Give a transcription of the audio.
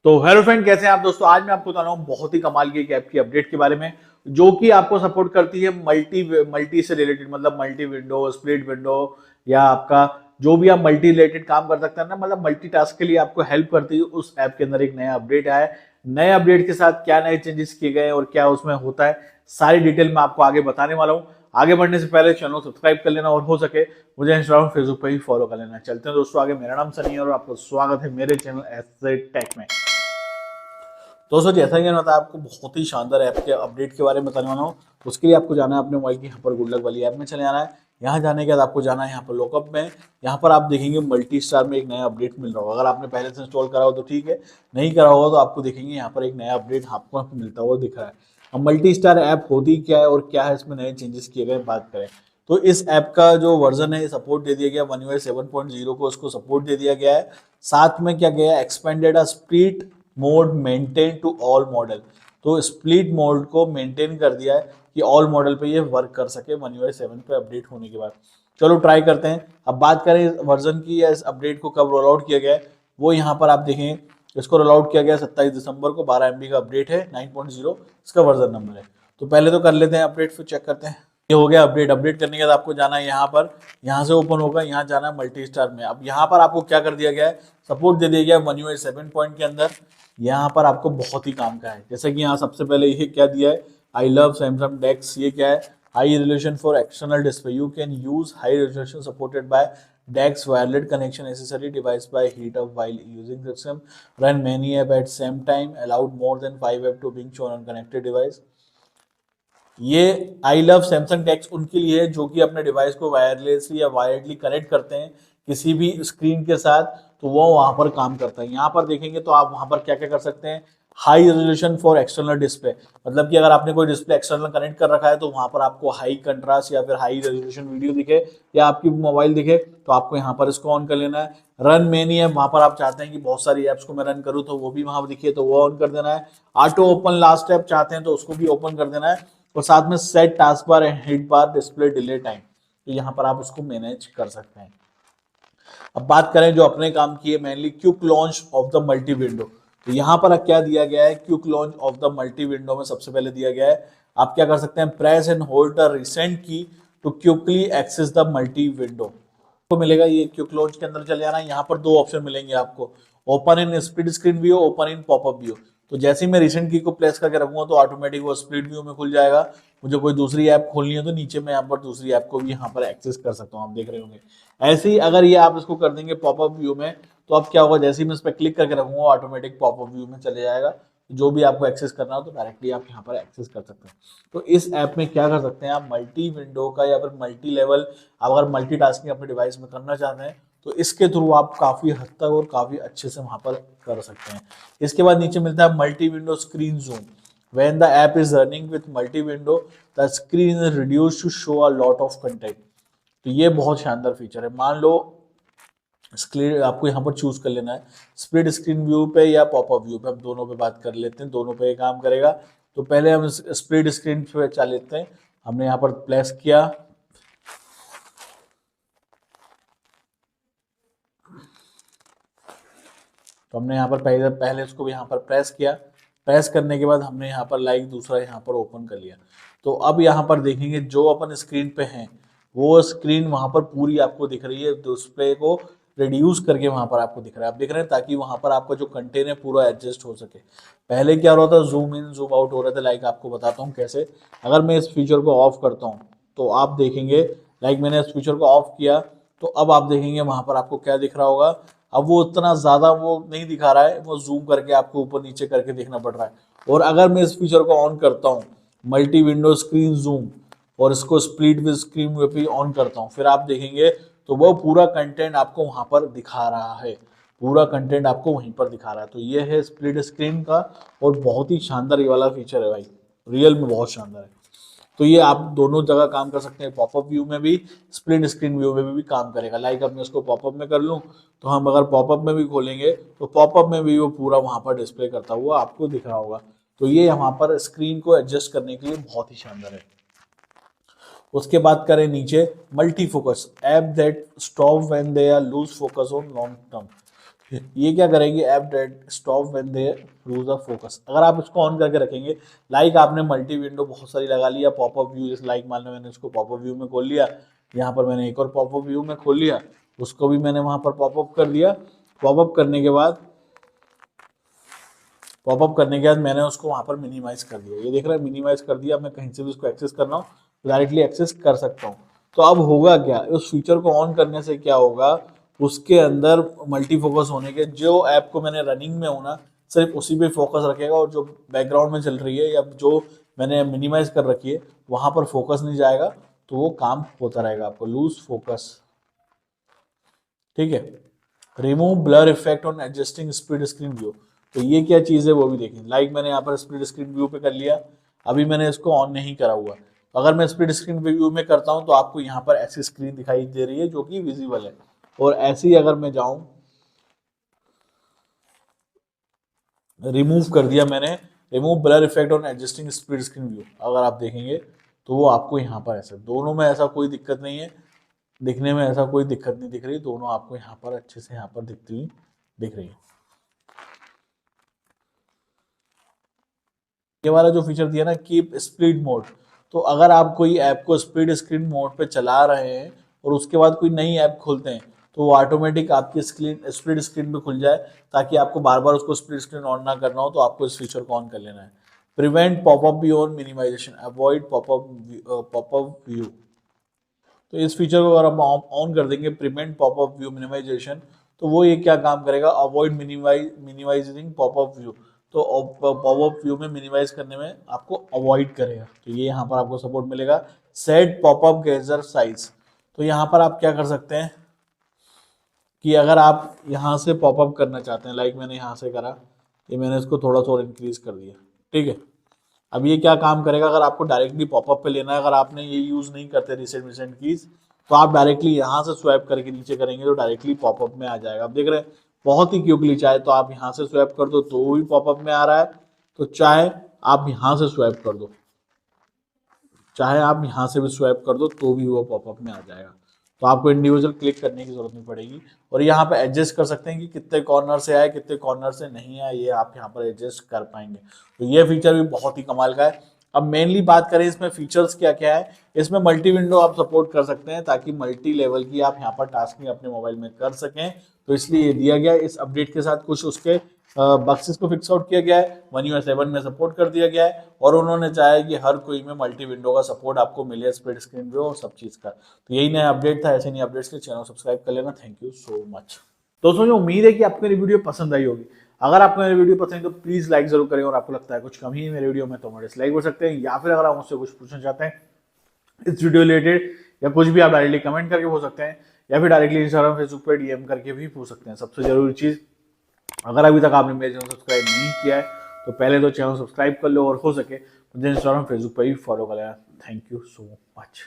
तो hello friend, कैसे हैं आप दोस्तों। आज मैं आपको बता रहा हूँ बहुत ही कमाल की एक ऐप की अपडेट के बारे में जो कि आपको सपोर्ट करती है मल्टी मल्टी से रिलेटेड, मतलब मल्टी विंडो, स्प्लिट विंडो, या आपका जो भी आप मल्टी रिलेटेड काम कर सकते हैं ना, मतलब मल्टीटास्क के लिए आपको हेल्प करती है। उस ऐप के अंदर एक नया अपडेट आया है। नए अपडेट के साथ क्या नए चेंजेस किए गए हैं और क्या उसमें होता है, सारी डिटेल मैं आपको आगे बताने वाला हूँ। आगे बढ़ने से पहले चैनल सब्सक्राइब कर लेना और हो सके मुझे इंस्टाग्राम फेसबुक पे ही फॉलो कर लेना। चलते हैं दोस्तों आगे। मेरा नाम सनी है और आपका स्वागत है मेरे चैनल एसजे टेक में। दोस्तों जैसा कि मैंने बताया आपको बहुत ही शानदार ऐप के अपडेट के बारे में बताने वाला हूँ। उसके लिए आपको जाना है अपने मोबाइल की यहाँ पर गुड लक वाली ऐप में चले जाना है। यहाँ जाने के बाद आपको जाना है यहाँ पर लॉकअप में। यहाँ पर आप देखेंगे मल्टी स्टार में एक नया अपडेट मिल रहा होगा। अगर आपने पहले से इंस्टॉल करा हो तो ठीक है, नहीं करा होगा तो आपको देखेंगे यहाँ पर एक नया अपडेट आपको मिलता हुआ दिख रहा है। अब मल्टी स्टार ऐप होती क्या है और क्या है इसमें नए चेंजेस किए गए बात करें तो इस ऐप का जो वर्जन है सपोर्ट दे दिया गया, वन UI 7.0 को उसको सपोर्ट दे दिया गया है। साथ में क्या गया, expanded a split mode maintain to all model. तो स्प्लिट मोड को मेंटेन कर दिया है कि ऑल मॉडल पे ये वर्क कर सके वन UI 7 पे अपडेट होने के बाद। चलो ट्राई करते हैं। अब बात करें वर्जन की या इस अपडेट को कब रोल आउट किया गया है, वो यहाँ पर आप देखें। इसको रोल आउट किया गया 27 दिसंबर को। 12 MB का अपडेट है, 9.0 इसका वर्जन नंबर है। तो पहले तो कर लेते हैं अपडेट, फिर चेक करते हैं। ये हो गया अपडेट। अपडेट करने के बाद आपको जाना है यहाँ पर, यहाँ से ओपन होगा, यहाँ जाना है मल्टी स्टार में। अब यहाँ पर आपको क्या कर दिया गया है, सपोर्ट दे दिया गया है वन UI 7 पॉइंट के अंदर। यहाँ पर आपको बहुत ही काम का है, जैसे कि यहाँ सबसे पहले ये क्या दिया है, आई लव सैमसंग डेक्स। ये क्या है, high resolution for external display, you can use high resolution supported by DeX wireless connection necessary device by heat up while using system, run many app at same time, allowed more than 5 app to being shown on connected device। ये I love Samsung tax उनके लिए है जो कि अपने device को wirelessly या वायर्डली connect करते हैं किसी भी स्क्रीन के साथ, तो वो वहां पर काम करता है। यहाँ पर देखेंगे तो आप वहां पर क्या क्या कर सकते हैं, high resolution for external display, मतलब कि अगर आपने कोई डिस्प्ले एक्सटर्नल कनेक्ट कर रखा है तो वहां पर आपको हाई कंट्रास्ट या फिर हाई रेजोल्यूशन वीडियो दिखे या आपकी मोबाइल दिखे तो आपको यहाँ पर इसको ऑन कर लेना है। रन मेनी ऐप, वहां पर आप चाहते हैं कि बहुत सारी ऐप्स को मैं रन करूँ तो वो भी वहां पर दिखे तो वो ऑन कर देना है। ऑटो ओपन लास्ट ऐप चाहते हैं तो उसको भी ओपन कर देना है। और साथ में set task bar and hit bar display delay time, तो यहाँ पर आप उसको मैनेज कर सकते हैं। अब बात करें जो अपने काम की है, mainly quick launch of the multi window. तो यहाँ पर क्या दिया गया है, quick launch of the multi window में सबसे पहले दिया गया है आप क्या कर सकते हैं, press and hold the recent key to quickly access the multi window. तो मिलेगा ये क्विक लॉन्च के अंदर चले जाना। यहाँ पर दो ऑप्शन मिलेंगे आपको, open in split screen view, open in popup view. तो जैसे ही मैं रिसेंट की को प्लेस करके रखूंगा तो ऑटोमेटिक वो स्प्लिट व्यू में खुल जाएगा। मुझे कोई दूसरी ऐप खोलनी है तो नीचे मैं यहाँ पर दूसरी ऐप को भी यहाँ पर एक्सेस कर सकता हूँ, आप देख रहे होंगे। ऐसे ही अगर ये आप इसको कर देंगे पॉपअप व्यू में तो अब क्या होगा, जैसे ही मैं इस पर क्लिक करके रखूंगा ऑटोमेटिक पॉपअप व्यू में चले जाएगा। जो भी आपको एक्सेस करना हो तो डायरेक्टली आप यहाँ पर एक्सेस कर सकते हैं। तो इस ऐप में क्या कर सकते हैं आप, मल्टी विंडो का या फिर मल्टी लेवल अगर मल्टीटास्किंग अपने डिवाइस में करना चाहते हैं तो इसके थ्रू आप काफी हद तक और काफी अच्छे से वहां पर कर सकते हैं। इसके बाद नीचे मिलता है multi window screen zoom. When the app is running with multi window, the screen is reduced to show a lot of content। तो ये बहुत शानदार फीचर है। मान लो स्क्रीन आपको यहाँ पर चूज कर लेना है, स्प्लिट स्क्रीन व्यू पे या पॉपअप व्यू पे। हम दोनों पे बात कर लेते हैं, दोनों पे काम करेगा। तो पहले हम स्प्लिट स्क्रीन पे चला लेते हैं। हमने यहाँ पर प्लेस किया, तो हमने यहाँ पर पहले उसको यहाँ पर प्रेस किया। प्रेस करने के बाद हमने यहाँ पर लाइक दूसरा यहाँ पर ओपन कर लिया। तो अब यहाँ पर देखेंगे जो अपन स्क्रीन पे हैं वो स्क्रीन वहां पर पूरी आपको दिख रही है, डिस्प्ले को रिड्यूस करके वहां पर आपको दिख रहा है। आप देख रहे हैं ताकि वहां पर आपका जो कंटेंट है पूरा एडजस्ट हो सके। पहले क्या हो रहा था, जूम इन जूम आउट हो रहा था। लाइक आपको बताता हूँ कैसे। अगर मैं इस फीचर को ऑफ करता हूँ तो आप देखेंगे, लाइक मैंने इस फीचर को ऑफ किया तो अब आप देखेंगे वहां पर आपको क्या दिख रहा होगा। अब वो उतना ज्यादा वो नहीं दिखा रहा है, वो जूम करके आपको ऊपर नीचे करके देखना पड़ रहा है। और अगर मैं इस फीचर को ऑन करता हूँ, मल्टी विंडो स्क्रीन जूम, और इसको स्प्लिट विद स्क्रीन पे ऑन करता हूँ, फिर आप देखेंगे तो वो पूरा कंटेंट आपको वहां पर दिखा रहा है। पूरा कंटेंट आपको वहीं पर दिखा रहा है। तो ये है स्प्लिट स्क्रीन का और बहुत ही शानदार ये वाला फीचर है भाई, रियल में बहुत शानदार है। तो ये आप दोनों जगह काम कर सकते हैं, पॉपअप व्यू में भी, स्प्लिट स्क्रीन व्यू में भी काम करेगा। लाइक अब मैं इसको पॉपअप में कर लूँ तो हम अगर पॉपअप में भी खोलेंगे तो पॉपअप में भी वो पूरा वहां पर डिस्प्ले करता हुआ आपको दिख रहा होगा। तो ये वहां पर स्क्रीन को एडजस्ट करने के लिए बहुत ही शानदार है। उसके बाद करें नीचे multi focus app that stop when they are lose focus on long term. ये क्या करेगी, app that stop when they lose the focus. अगर आप इसको ऑन करके रखेंगे, लाइक आपने मल्टी विंडो बहुत सारी लगा लिया, पॉपअप व्यू, जैसे लाइक मान लो मैंने इसको पॉपअप व्यू में खोल लिया, यहाँ पर मैंने एक और पॉपअप व्यू में खोल लिया, उसको भी मैंने वहां पर पॉपअप कर दिया। पॉपअप करने के बाद मैंने उसको वहां पर मिनिमाइज कर दिया। ये देख रहा है, मिनिमाइज कर दिया। मैं कहीं से भी उसको एक्सेस करना हो डायरेक्टली एक्सेस कर सकता हूँ। तो अब होगा क्या, उस फीचर को ऑन करने से क्या होगा, उसके अंदर मल्टी फोकस होने के जो ऐप को मैंने रनिंग में होना सिर्फ उसी पे फोकस रखेगा, और जो बैकग्राउंड में चल रही है या जो मैंने मिनिमाइज कर रखी है वहां पर फोकस नहीं जाएगा, तो वो काम होता रहेगा आपको। लूज फोकस, ठीक है। Remove blur effect on adjusting split screen view, तो ये क्या चीज है वो भी देखें। लाइक मैंने यहाँ पर स्प्लिट स्क्रीन व्यू पे कर लिया, अभी मैंने इसको ऑन नहीं करा हुआ। अगर मैं स्प्लिट स्क्रीन व्यू में करता हूँ तो आपको यहाँ पर ऐसी स्क्रीन दिखाई दे रही है जो कि विजिबल है। और ऐसे ही अगर मैं जाऊं, रिमूव कर दिया मैंने, remove blur effect on adjusting split screen view, अगर आप देखेंगे तो वो आपको यहाँ पर ऐसा, दोनों में ऐसा कोई दिक्कत नहीं है, दिखने में ऐसा कोई दिक्कत नहीं दिख रही, दोनों आपको यहाँ पर अच्छे से यहाँ पर दिखती हुई दिख रही है। ये वाला जो फीचर दिया ना, कीप स्प्लिट मोड, तो अगर आप कोई ऐप को स्प्लिट स्क्रीन मोड पे चला रहे हैं और उसके बाद कोई नई ऐप खोलते हैं तो वो ऑटोमेटिक आपकी स्क्रीन स्प्लिट स्क्रीन पे खुल जाए, ताकि आपको बार बार उसको स्प्लिट स्क्रीन ऑन ना करना हो। तो आपको इस फीचर को ऑन कर लेना है। Prevent popup view on minimization, avoid popup view, तो इस फीचर को अगर हम ऑन कर देंगे, प्रिवेंट पॉपअप व्यू मिनिमाइजेशन, तो वो ये क्या काम करेगा, अवॉइड मिनिमाइजिंग पॉपअप व्यू, तो पॉपअप व्यू में मिनिमाइज करने में आपको अवॉइड करेगा। तो ये यहाँ पर आपको सपोर्ट मिलेगा। सेट पॉपअप गेजर साइज, तो यहाँ पर आप क्या कर सकते हैं कि अगर आप यहाँ से पॉपअप करना चाहते हैं, लाइक मैंने यहाँ से करा, ये मैंने इसको थोड़ा सा और इंक्रीज कर दिया, ठीक है। अब ये क्या काम करेगा, अगर आपको डायरेक्टली पॉपअप पे लेना है, अगर आपने ये यूज नहीं करते रिसेंट कीज, तो आप डायरेक्टली यहाँ से स्वैप करके नीचे करेंगे तो डायरेक्टली पॉपअप में आ जाएगा। आप देख रहे हैं बहुत ही क्विकली, चाहे तो आप यहाँ से स्वैप कर दो तो भी पॉपअप में आ रहा है, तो चाहे आप यहाँ से स्वैप कर दो, चाहे आप यहाँ से भी स्वैप कर दो तो भी वो पॉपअप में आ जाएगा। तो आपको इंडिविजुअल क्लिक करने की जरूरत नहीं पड़ेगी। और यहाँ पे एडजस्ट कर सकते हैं कि कितने कॉर्नर से आए कितने कॉर्नर से नहीं आए, ये आप यहाँ पर एडजस्ट कर पाएंगे। तो ये फीचर भी बहुत ही कमाल का है। अब मेनली बात करें इसमें फीचर्स क्या क्या है, इसमें मल्टी विंडो आप सपोर्ट कर सकते हैं, ताकि मल्टी लेवल की आप यहाँ पर टास्किंग अपने मोबाइल में कर सकें। तो इसलिए ये दिया गया, इस अपडेट के साथ कुछ उसके बक्सेस को फिक्स आउट किया गया है, One UI 7 में सपोर्ट कर दिया गया है, और उन्होंने चाहा कि हर कोई में मल्टी विंडो का सपोर्ट आपको मिले, स्प्लिट स्क्रीन व्यू और सब चीज़ का। तो यही नया अपडेट था। ऐसे नए अपडेट्स के चैनल सब्सक्राइब कर लेना। थैंक यू सो मच दोस्तों। जो उम्मीद है कि आपको मेरी वीडियो पसंद आई होगी। अगर आपको मेरी वीडियो पसंद है तो प्लीज लाइक जरूर करें, और आपको लगता है कुछ कमी है मेरे वीडियो में तो डिसलाइक कर सकते हैं, या फिर अगर आप मुझसे कुछ पूछना चाहते हैं इस वीडियो रिलेटेड या कुछ भी, आप डायरेक्टली कमेंट करके पूछ सकते हैं, या फिर डायरेक्टली इंस्टाग्राम फेसबुक पे डीएम करके भी पूछ सकते हैं। सबसे जरूरी चीज, अगर अभी तक आपने मेरे चैनल सब्सक्राइब नहीं किया है तो पहले तो चैनल सब्सक्राइब कर लो, और हो सके मुझे इंस्टाग्राम फेसबुक पर भी फॉलो कर लेना। Thank you so much.